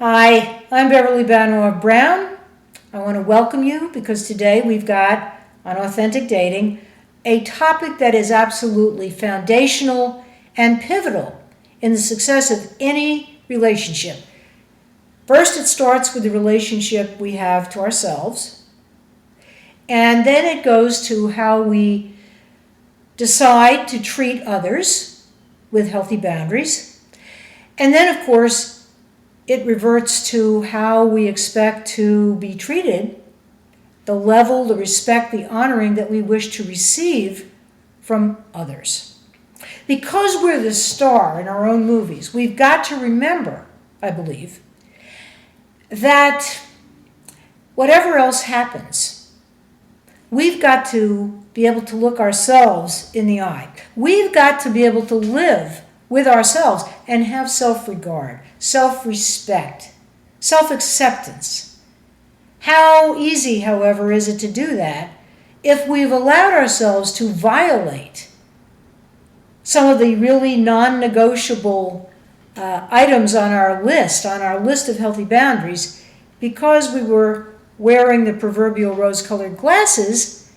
Hi, I'm Beverly Banor Brown. I want to welcome you because today we've got, on Authentic Dating, a topic that is absolutely foundational and pivotal in the success of any relationship. First, it starts with the relationship we have to ourselves, and then it goes to how we decide to treat others with healthy boundaries. And then, of course, it reverts to how we expect to be treated, the level, the respect, the honoring that we wish to receive from others. Because we're the star in our own movies, we've got to remember, I believe, that whatever else happens, we've got to be able to look ourselves in the eye. We've got to be able to live with ourselves and have self-regard, self-respect, self-acceptance. How easy, however, is it to do that if we've allowed ourselves to violate some of the really non-negotiable items on our list of healthy boundaries, because we were wearing the proverbial rose-colored glasses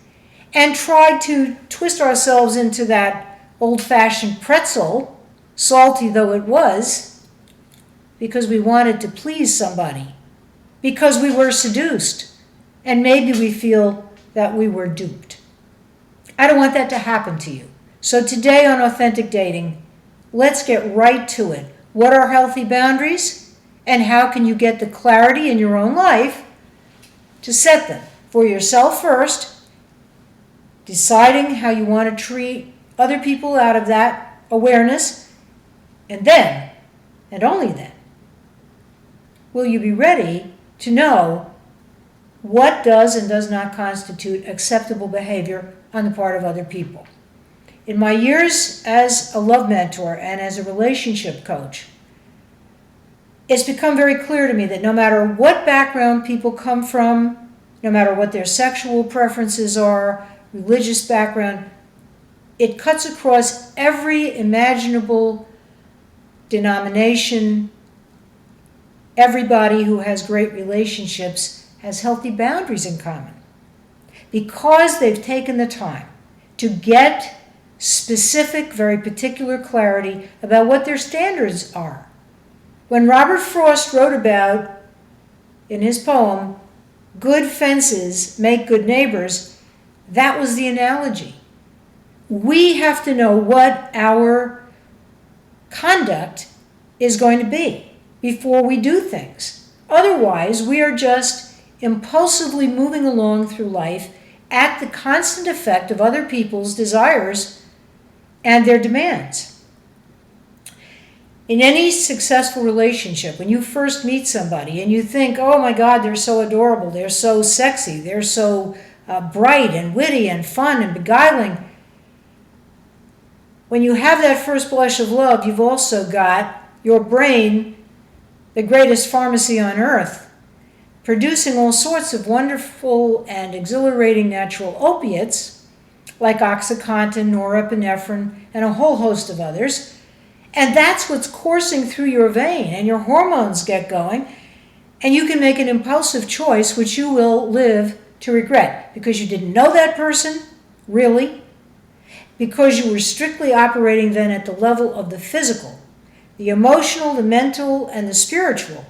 and tried to twist ourselves into that old-fashioned pretzel, salty though it was, because we wanted to please somebody, because we were seduced, and maybe we feel that we were duped. I don't want that to happen to you. So today on Authentic Dating, let's get right to it. What are healthy boundaries, and how can you get the clarity in your own life to set them for yourself first, deciding how you want to treat other people out of that awareness, and then, and only then, will you be ready to know what does and does not constitute acceptable behavior on the part of other people. In my years as a love mentor and as a relationship coach, it's become very clear to me that no matter what background people come from, no matter what their sexual preferences are, religious background, it cuts across every imaginable denomination. Everybody who has great relationships has healthy boundaries in common because they've taken the time to get specific, very particular clarity about what their standards are. When Robert Frost wrote about, in his poem, "Good fences make good neighbors," that was the analogy. We have to know what our conduct is going to be before we do things. Otherwise, we are just impulsively moving along through life at the constant effect of other people's desires and their demands. In any successful relationship, when you first meet somebody and you think, oh my God, they're so adorable, they're so sexy, they're so bright and witty and fun and beguiling, when you have that first blush of love, you've also got your brain, the greatest pharmacy on earth, producing all sorts of wonderful and exhilarating natural opiates like OxyContin, norepinephrine, and a whole host of others. And that's what's coursing through your vein, and your hormones get going, and you can make an impulsive choice which you will live to regret because you didn't know that person, really, because you were strictly operating then at the level of the physical. The emotional, the mental, and the spiritual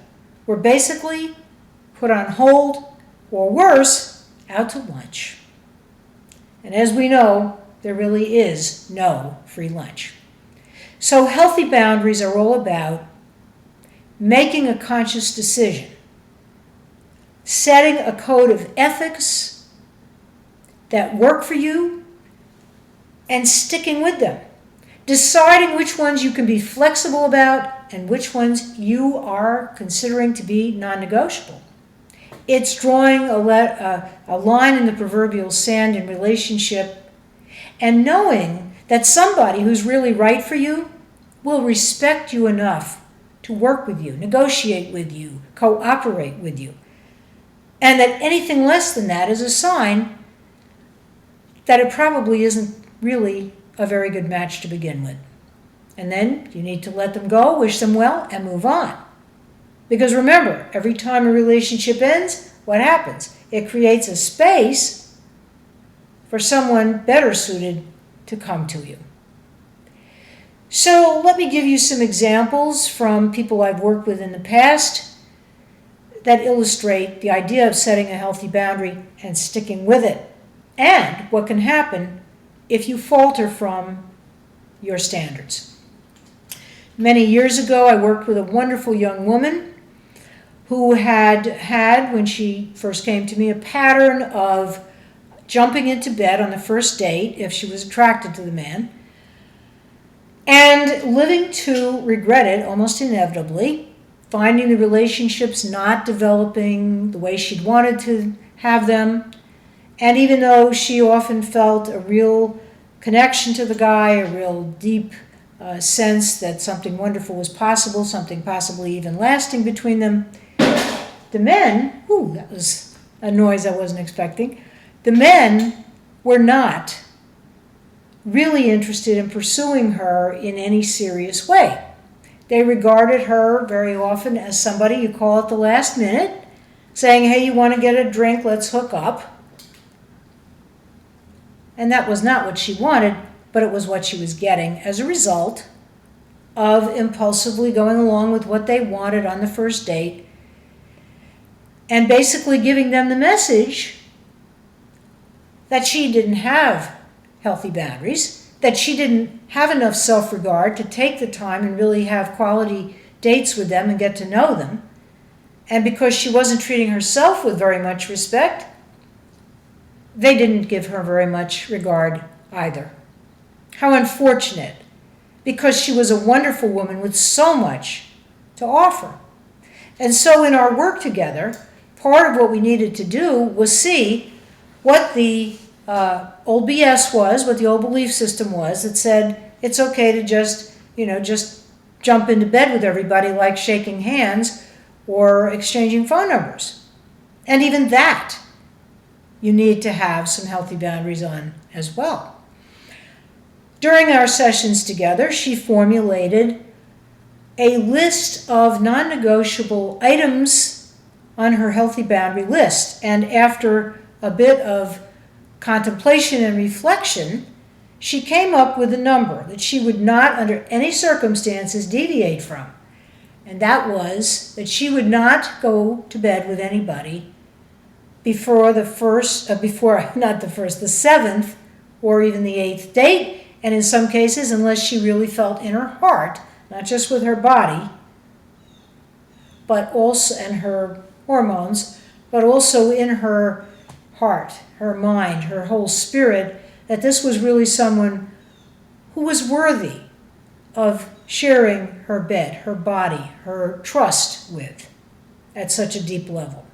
were basically put on hold, or worse, out to lunch. And as we know, there really is no free lunch. So healthy boundaries are all about making a conscious decision, setting a code of ethics that work for you, and sticking with them. Deciding which ones you can be flexible about and which ones you are considering to be non-negotiable. It's drawing a line in the proverbial sand in relationship and knowing that somebody who's really right for you will respect you enough to work with you, negotiate with you, cooperate with you. And that anything less than that is a sign that it probably isn't really a very good match to begin with. And then you need to let them go, wish them well, and move on. Because remember, every time a relationship ends, what happens? It creates a space for someone better suited to come to you. So let me give you some examples from people I've worked with in the past that illustrate the idea of setting a healthy boundary and sticking with it, and what can happen if you falter from your standards. Many years ago, I worked with a wonderful young woman who had, when she first came to me, a pattern of jumping into bed on the first date if she was attracted to the man, and living to regret it almost inevitably, finding the relationships not developing the way she'd wanted to have them. And even though she often felt a real connection to the guy, a real deep sense that something wonderful was possible, something possibly even lasting between them, the men, that was a noise I wasn't expecting, the men were not really interested in pursuing her in any serious way. They regarded her very often as somebody you call at the last minute, saying, hey, you want to get a drink, let's hook up. And that was not what she wanted, but it was what she was getting as a result of impulsively going along with what they wanted on the first date and basically giving them the message that she didn't have healthy boundaries, that she didn't have enough self-regard to take the time and really have quality dates with them and get to know them. And because she wasn't treating herself with very much respect, they didn't give her very much regard either. How unfortunate, because she was a wonderful woman with so much to offer. And so in our work together, part of what we needed to do was see what the old BS was, what the old belief system was that said it's okay to just jump into bed with everybody like shaking hands or exchanging phone numbers. And even that you need to have some healthy boundaries on as well. During our sessions together, she formulated a list of non-negotiable items on her healthy boundary list. And after a bit of contemplation and reflection, she came up with a number that she would not, under any circumstances, deviate from. And that was that she would not go to bed with anybody before the seventh or even the eighth date, and in some cases, unless she really felt in her heart, not just with her body, but also in her hormones, but also in her heart, her mind, her whole spirit, that this was really someone who was worthy of sharing her bed, her body, her trust with at such a deep level.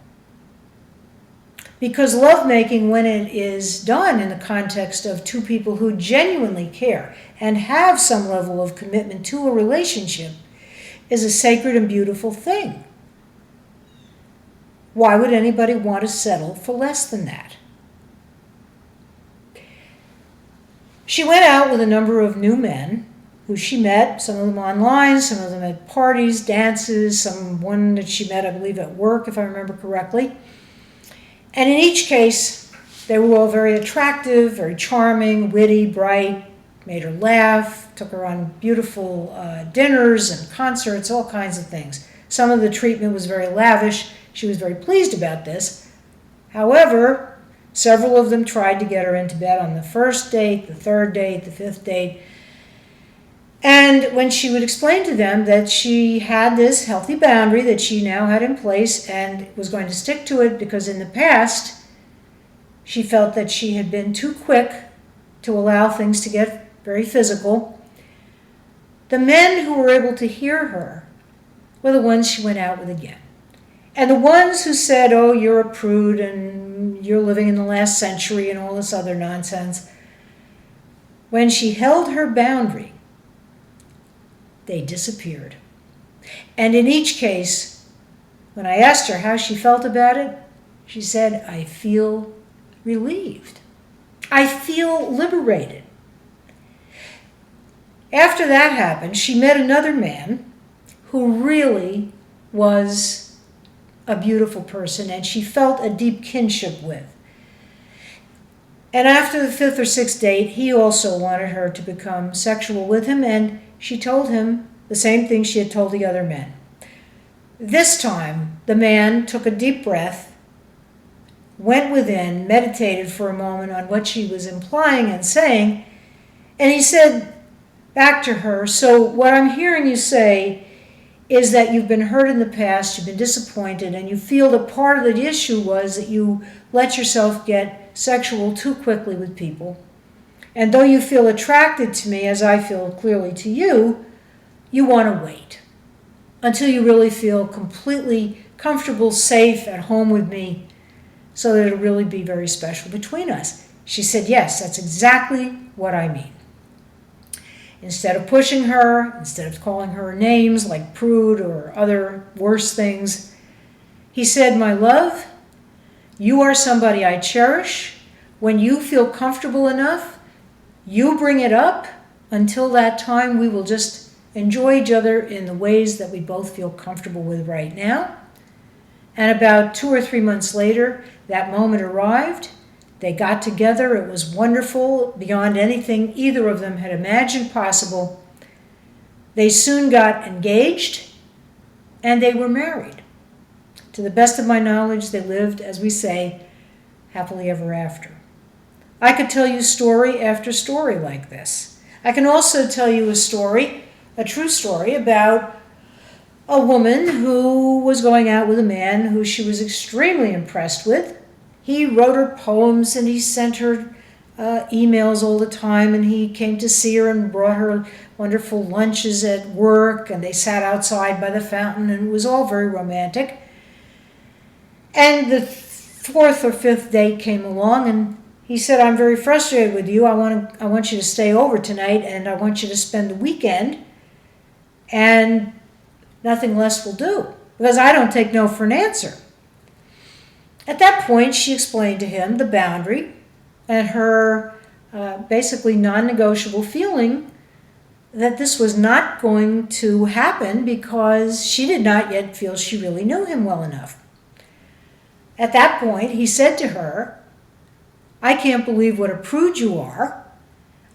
Because lovemaking, when it is done in the context of two people who genuinely care and have some level of commitment to a relationship, is a sacred and beautiful thing. Why would anybody want to settle for less than that? She went out with a number of new men who she met, some of them online, some of them at parties, dances, one that she met, I believe, at work, if I remember correctly. And in each case, they were all very attractive, very charming, witty, bright, made her laugh, took her on beautiful dinners and concerts, all kinds of things. Some of the treatment was very lavish. She was very pleased about this. However, several of them tried to get her into bed on the first date, the third date, the fifth date. And when she would explain to them that she had this healthy boundary that she now had in place and was going to stick to it because in the past she felt that she had been too quick to allow things to get very physical, the men who were able to hear her were the ones she went out with again. And the ones who said, oh, you're a prude and you're living in the last century and all this other nonsense, when she held her boundary, they disappeared. And in each case, when I asked her how she felt about it, she said, I feel relieved. I feel liberated. After that happened, she met another man who really was a beautiful person and she felt a deep kinship with. And after the 5th or 6th date, he also wanted her to become sexual with him, and she told him the same thing she had told the other men. This time, the man took a deep breath, went within, meditated for a moment on what she was implying and saying, and he said back to her, "So what I'm hearing you say is that you've been hurt in the past, you've been disappointed, and you feel that part of the issue was that you let yourself get sexual too quickly with people. And though you feel attracted to me, as I feel clearly to you, you want to wait until you really feel completely comfortable, safe, at home with me, so that it'll really be very special between us." She said, "Yes, that's exactly what I mean." Instead of pushing her, instead of calling her names like prude or other worse things, he said, "My love, you are somebody I cherish. When you feel comfortable enough, you bring it up. Until that time, we will just enjoy each other in the ways that we both feel comfortable with right now." And about 2 or 3 months later, that moment arrived. They got together. It was wonderful, beyond anything either of them had imagined possible. They soon got engaged, and they were married. To the best of my knowledge, they lived, as we say, happily ever after. I could tell you story after story like this. I can also tell you a story, a true story, about a woman who was going out with a man who she was extremely impressed with. He wrote her poems and he sent her emails all the time, and he came to see her and brought her wonderful lunches at work, and they sat outside by the fountain, and it was all very romantic. And the 4th or 5th date came along, and he said, "I'm very frustrated with you. I want you to stay over tonight, and I want you to spend the weekend, and nothing less will do, because I don't take no for an answer." At that point, she explained to him the boundary and her basically non-negotiable feeling that this was not going to happen because she did not yet feel she really knew him well enough. At that point, he said to her, "I can't believe what a prude you are.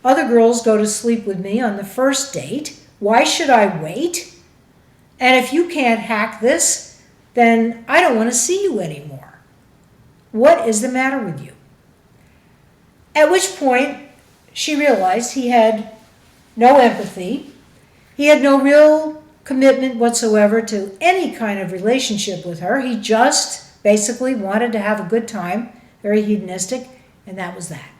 Other girls go to sleep with me on the first date. Why should I wait? And if you can't hack this, then I don't want to see you anymore. What is the matter with you?" At which point, she realized he had no empathy. He had no real commitment whatsoever to any kind of relationship with her. He just basically wanted to have a good time, very hedonistic, and that was that.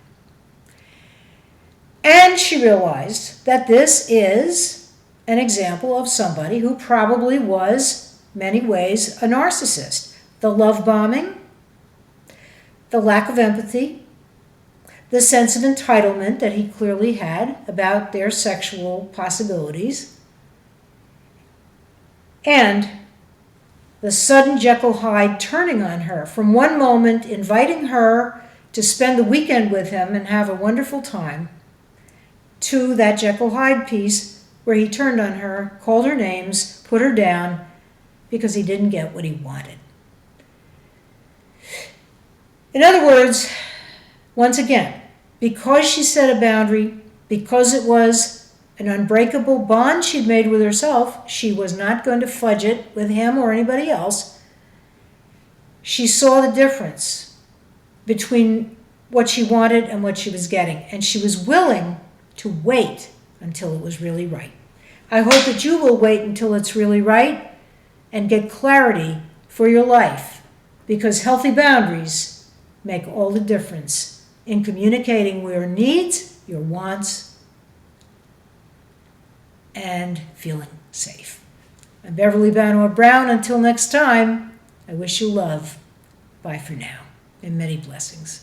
And she realized that this is an example of somebody who probably was, many ways, a narcissist. The love bombing, the lack of empathy, the sense of entitlement that he clearly had about their sexual possibilities, and the sudden Jekyll Hyde turning on her, from one moment inviting her to spend the weekend with him and have a wonderful time, to that Jekyll Hyde piece where he turned on her, called her names, put her down, because he didn't get what he wanted. In other words, once again, because she set a boundary, because it was an unbreakable bond she'd made with herself, she was not going to fudge it with him or anybody else. She saw the difference between what she wanted and what she was getting, and she was willing to wait until it was really right. I hope that you will wait until it's really right and get clarity for your life, because healthy boundaries make all the difference in communicating your needs, your wants, and feeling safe. I'm Beverly Banor Brown. Until next time, I wish you love. Bye for now, and many blessings.